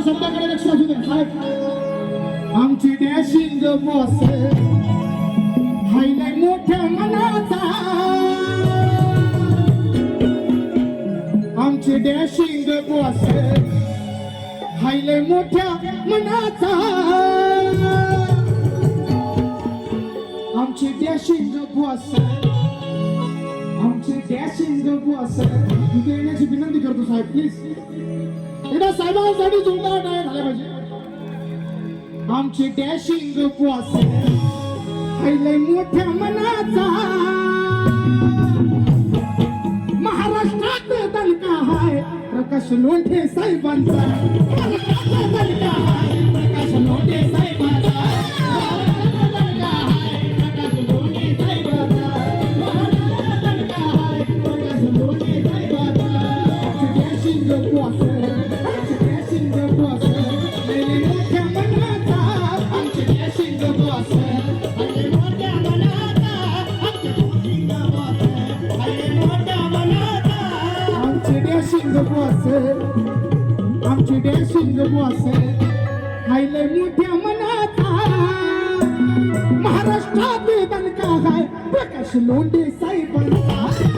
शब्दाकडे लक्ष असू द्या साहेब. आमची डॅशिंग बॉस हायलाय मोठ्या मनाचा. आमचे डॅशिंग बॉस हायलाय मोठ्या मनाचा. आमचे डॅशिंग बॉस आमचे डॅशिंग बॉस इथे येण्याची विनंती करतो साहेब प्लीज. एकदा साहेबांसाठी जोरदार टाळ्या झाल्या पाहिजे. आमचे डॅशिंग बॉस हायलाय मोठ्या मनाचा. महाराष्ट्रात दणका हाय प्रकाश लोंढे साहेबांचा. महाराष्ट्रात दणका हाय प्रकाश लोंढे साहेबांचा. आमची डॅशिंग बॉस हायले मोठ्या मनाचा. महाराष्ट्रात दणका हाय प्रकाश लोंढे साहेबांचा.